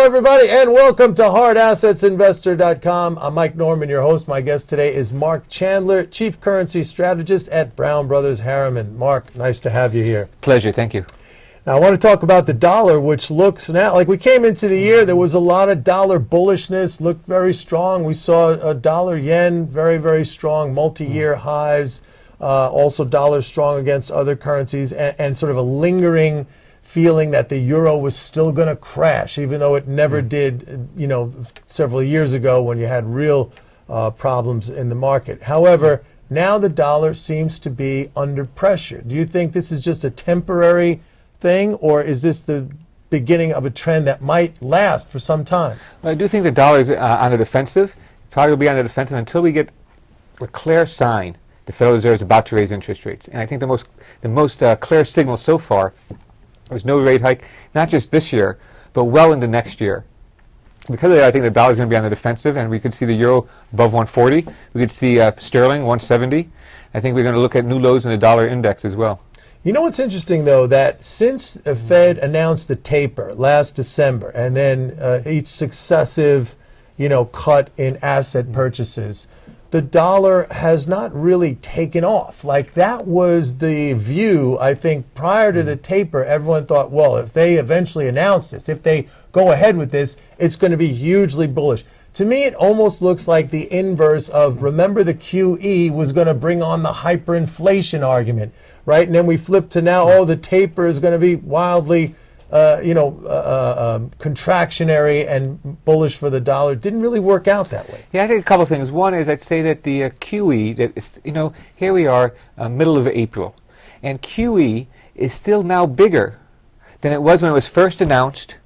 Hello, everybody, and welcome to HardAssetsInvestor.com. I'm Mike Norman, your host. My guest today is Marc Chandler, Chief Currency Strategist at Brown Brothers Harriman. Marc, nice to have you here. Pleasure, thank you. Now, I want to talk about the dollar, which looks now, like we came into the year, there was a lot of dollar bullishness, looked very strong. We saw a dollar yen very, very strong, multi-year highs, also dollar strong against other currencies, and sort of a lingering feeling that the euro was still going to crash, even though it never did, several years ago when you had real problems in the market. However, now the dollar seems to be under pressure. Do you think this is just a temporary thing, or is this the beginning of a trend that might last for some time? Well, I do think the dollar is on the defensive. Probably will be on the defensive until we get a clear sign the Federal Reserve is about to raise interest rates. And I think the most clear signal so far is no rate hike, not just this year, but well into next year. Because of that, I think the dollar is going to be on the defensive, and we could see the euro above 140. We could see sterling 170. I think we're going to look at new lows in the dollar index as well. You know what's interesting, though, that since the Fed announced the taper last December, and then each successive, cut in asset purchases, the dollar has not really taken off. Like, that was the view, I think, prior to the taper. Everyone thought, well, if they eventually announce this, if they go ahead with this, it's going to be hugely bullish. To me, it almost looks like the inverse of, remember, the QE was going to bring on the hyperinflation argument, right? And then we flip to now, the taper is going to be wildly contractionary and bullish for the dollar. Didn't really work out that way. Yeah, I think a couple of things. One is I'd say that the QE, that is, here we are, middle of April, and QE is still now bigger than it was when it was first announced,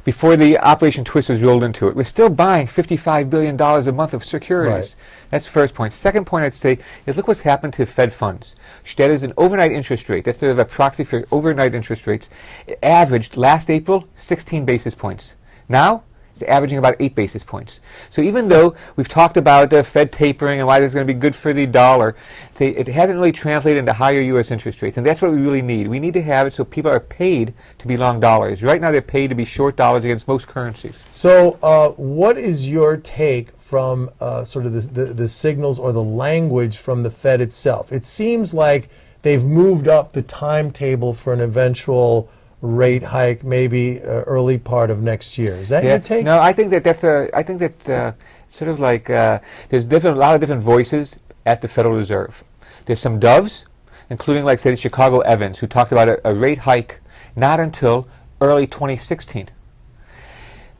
before the Operation Twist was rolled into it. We're still buying $55 billion a month of securities. Right. That's the first point. Second point I'd say is look what's happened to Fed funds. That is an overnight interest rate. That's sort of a proxy for overnight interest rates. It averaged last April 16 basis points. Now it's averaging about 8 basis points. So even though we've talked about the Fed tapering and why this is going to be good for the dollar, it hasn't really translated into higher U.S. interest rates. And that's what we really need. We need to have it so people are paid to be long dollars. Right now they're paid to be short dollars against most currencies. So what is your take from sort of the signals or the language from the Fed itself? It seems like they've moved up the timetable for an eventual rate hike, maybe early part of next year. Is that your take? No, I think that's sort of like there's a lot of different voices at the Federal Reserve. There's some doves, including, like, say, the Chicago Evans, who talked about a rate hike not until early 2016.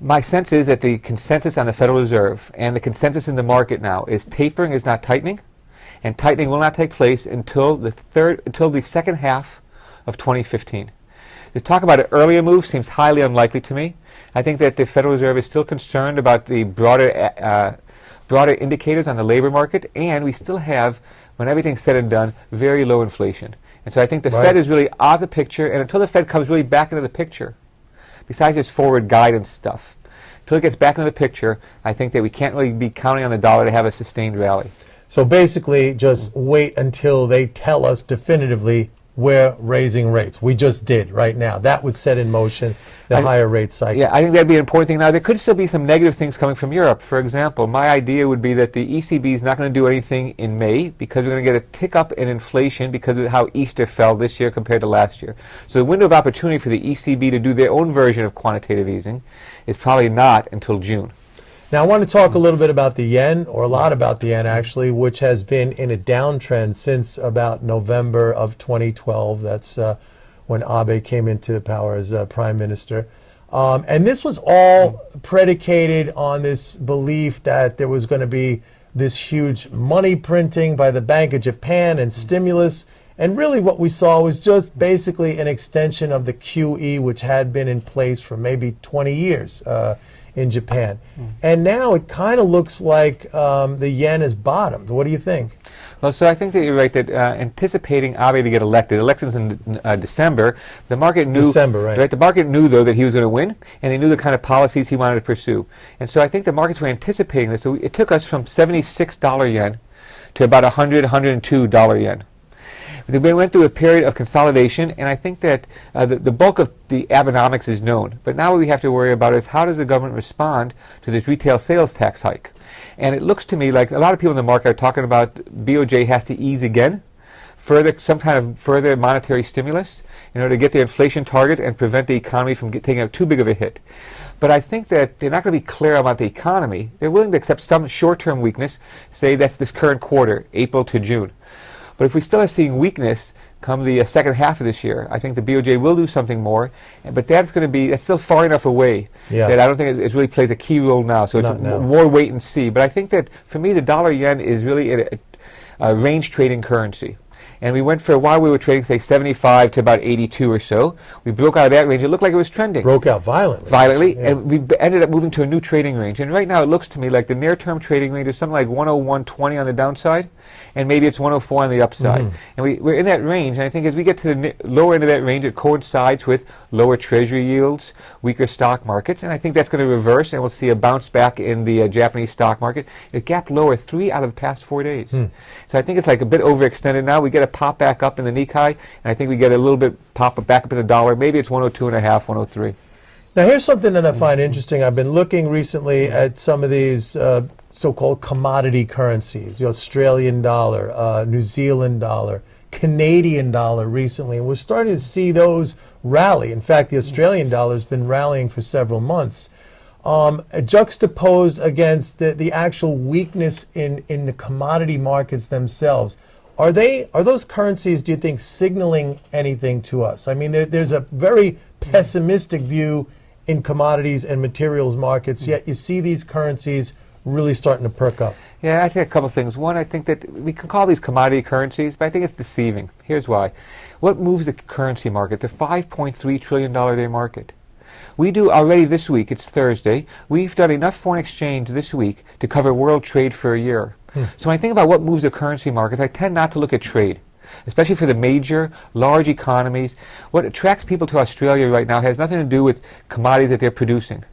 My sense is that the consensus on the Federal Reserve and the consensus in the market now is tapering is not tightening, and tightening will not take place until the second half of 2015. To talk about an earlier move seems highly unlikely to me. I think that the Federal Reserve is still concerned about the broader indicators on the labor market, and we still have, when everything's said and done, very low inflation. And so I think the Fed is really out of the picture, and until the Fed comes really back into the picture, besides its forward guidance stuff, until it gets back into the picture, I think that we can't really be counting on the dollar to have a sustained rally. So basically, just wait until they tell us definitively we're raising rates. We just did right now. That would set in motion the higher rate cycle. Yeah, I think that'd be an important thing. Now, there could still be some negative things coming from Europe. For example, my idea would be that the ECB is not going to do anything in May because we're going to get a tick up in inflation because of how Easter fell this year compared to last year. So the window of opportunity for the ECB to do their own version of quantitative easing is probably not until June. Now, I want to talk a little bit about the yen, or a lot about the yen actually, which has been in a downtrend since about November of 2012. That's when Abe came into power as prime minister. And this was all predicated on this belief that there was going to be this huge money printing by the Bank of Japan and stimulus. And really what we saw was just basically an extension of the QE, which had been in place for maybe 20 years. In Japan. And now it kind of looks like the yen has bottomed. What do you think? Well, so I think that you're right that anticipating Abe to get elected, elections in December, the market knew. Right. The market knew, though, that he was going to win, and they knew the kind of policies he wanted to pursue. And so I think the markets were anticipating this. So it took us from $76 yen to about $100, $102 yen. We went through a period of consolidation, and I think that the bulk of the Abenomics is known. But now what we have to worry about is how does the government respond to this retail sales tax hike? And it looks to me like a lot of people in the market are talking about BOJ has to ease again, some kind of further monetary stimulus in order to get their inflation target and prevent the economy from taking too big of a hit. But I think that they're not going to be clear about the economy. They're willing to accept some short-term weakness, say that's this current quarter, April to June. But if we still are seeing weakness come the second half of this year, I think the BOJ will do something more. But that's still far enough away that I don't think it really plays a key role now. So it's more wait and see. But I think that for me, the dollar yen is really a range trading currency. And we went for a while, we were trading, say, 75 to about 82 or so. We broke out of that range. It looked like it was trending. Broke out violently. Yeah. And we ended up moving to a new trading range. And right now it looks to me like the near-term trading range is something like 101.20 on the downside, and maybe it's 104 on the upside. And we're in that range. And I think as we get to the lower end of that range, it coincides with lower treasury yields, weaker stock markets. And I think that's going to reverse, and we'll see a bounce back in the Japanese stock market. It gapped lower 3 out of the past 4 days. So I think it's like a bit overextended now. We get a pop back up in the Nikkei, and I think we get a little bit pop back up in the dollar. Maybe it's 102.5, 103. Now here's something that I find interesting. I've been looking recently at some of these so-called commodity currencies, the Australian dollar, New Zealand dollar, Canadian dollar recently, and we're starting to see those rally. In fact, the Australian dollar has been rallying for several months. Juxtaposed against the actual weakness in the commodity markets themselves. Are those currencies, do you think, signaling anything to us? I mean, there's a very pessimistic view in commodities and materials markets, yet you see these currencies really starting to perk up. Yeah, I think a couple of things. One, I think that we can call these commodity currencies, but I think it's deceiving. Here's why. What moves the currency market? The $5.3 trillion day market. We do already this week, it's Thursday, we've done enough foreign exchange this week to cover world trade for a year. So when I think about what moves the currency markets, I tend not to look at trade, especially for the major, large economies. What attracts people to Australia right now has nothing to do with commodities that they're producing.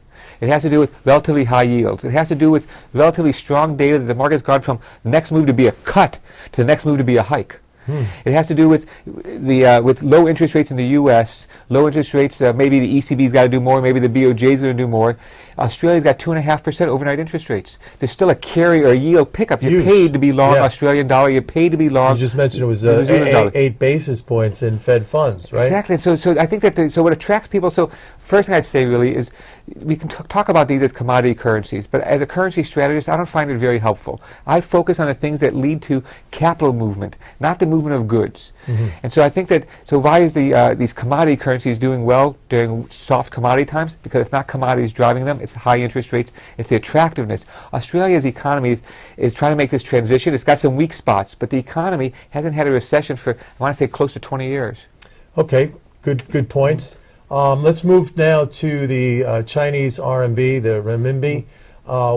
It has to do with relatively high yields. It has to do with relatively strong data that the market's gone from the next move to be a cut to the next move to be a hike. It has to do with with low interest rates in the U.S., low interest rates, maybe the ECB's got to do more, maybe the BOJ's going to do more. Australia's got 2.5% overnight interest rates. There's still a carry or yield pickup. You're paid to be long Australian dollar. You're paid to be long. You just mentioned it was 8 basis points in Fed funds, right? Exactly. So I think that so what attracts people. So first thing I'd say really is we can talk about these as commodity currencies, but as a currency strategist, I don't find it very helpful. I focus on the things that lead to capital movement, not the movement of goods. And so I think that, so why is these commodity currencies doing well during soft commodity times? Because it's not commodities driving them, it's high interest rates, it's the attractiveness. Australia's economy is trying to make this transition. It's got some weak spots, but the economy hasn't had a recession for, I want to say, close to 20 years. Okay, good points. Let's move now to the Chinese RMB, the renminbi,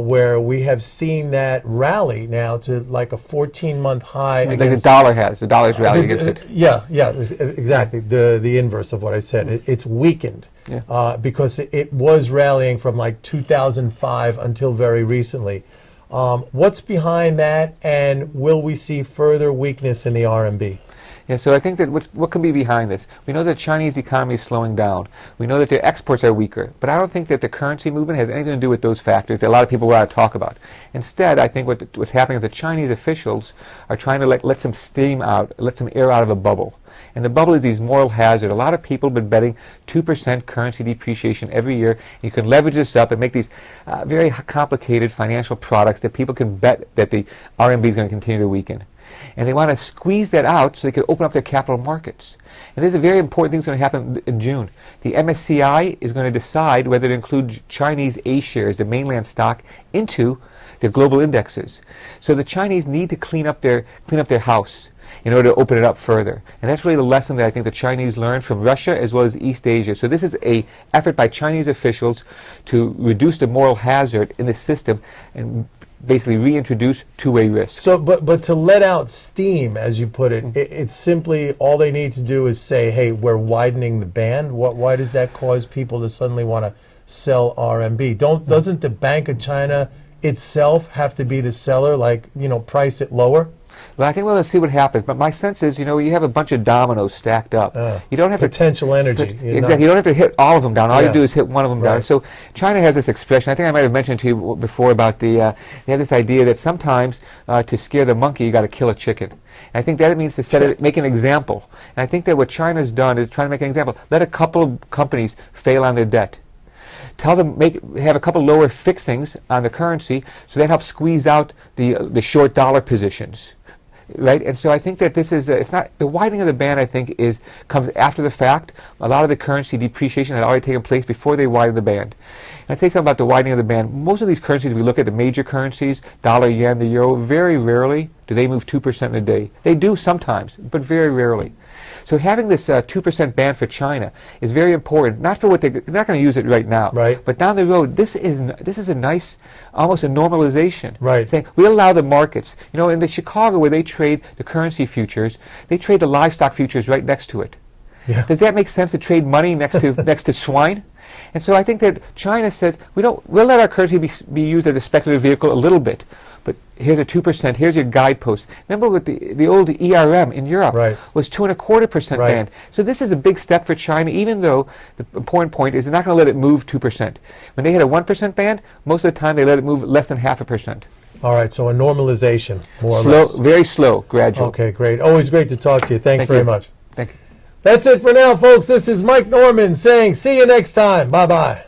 where we have seen that rally now to like a 14-month high. Like the dollar has. The dollar's rallied against it. Yeah, exactly. The inverse of what I said. It's weakened because it was rallying from like 2005 until very recently. What's behind that, and will we see further weakness in the RMB? Yeah, so I think that what can be behind this? We know that the Chinese economy is slowing down. We know that their exports are weaker. But I don't think that the currency movement has anything to do with those factors that a lot of people want to talk about. Instead, I think what's happening is the Chinese officials are trying to let some steam out, let some air out of a bubble. And the bubble is these moral hazard. A lot of people have been betting 2% currency depreciation every year. You can leverage this up and make these very complicated financial products that people can bet that the RMB is going to continue to weaken. And they want to squeeze that out so they can open up their capital markets. And there's a very important thing that's going to happen in June. The MSCI is going to decide whether to include Chinese A shares, the mainland stock, into the global indexes. So the Chinese need to clean up their house in order to open it up further. And that's really the lesson that I think the Chinese learned from Russia as well as East Asia. So this is an effort by Chinese officials to reduce the moral hazard in the system and basically reintroduce two-way risk. So, but to let out steam, as you put it, it's simply all they need to do is say, hey, we're widening the band. Why does that cause people to suddenly want to sell RMB? Doesn't the Bank of China itself have to be the seller, like, price it lower? Well, I think we're going to see what happens. But my sense is, you have a bunch of dominoes stacked up. You don't have potential energy. Exactly. You don't have to hit all of them down. All you do is hit one of them down. Right. So China has this expression. I think I might have mentioned to you before about they have this idea that sometimes to scare the monkey, you got to kill a chicken. And I think that it means to make an example. And I think that what China's done is trying to make an example. Let a couple of companies fail on their debt. Tell them have a couple lower fixings on the currency, so that helps squeeze out the short dollar positions, right? And so I think that this is it's not the widening of the band. I think comes after the fact. A lot of the currency depreciation had already taken place before they widened the band. And I'd say something about the widening of the band. Most of these currencies, we look at the major currencies, dollar, yen, the euro. Very rarely do they move 2% in a day. They do sometimes, but very rarely. So having this 2% ban for China is very important. Not for they're not going to use it right now. Right. But down the road, this is a nice, almost a normalization. Right. Saying we'll allow the markets. In the Chicago where they trade the currency futures, they trade the livestock futures right next to it. Yeah. Does that make sense to trade money next to swine? And so I think that China says we'll let our currency be used as a speculative vehicle a little bit, but here's a 2%. Here's your guidepost. Remember what the old ERM in Europe was 2.25% band. So this is a big step for China, even though the important point is they're not going to let it move 2%. When they hit a 1% band, most of the time they let it move less than 0.5%. All right, so a normalization, more or less. Very slow, gradual. Okay, great. Always great to talk to you. Thanks very much. Thank you. That's it for now, folks. This is Mike Norman saying see you next time. Bye-bye.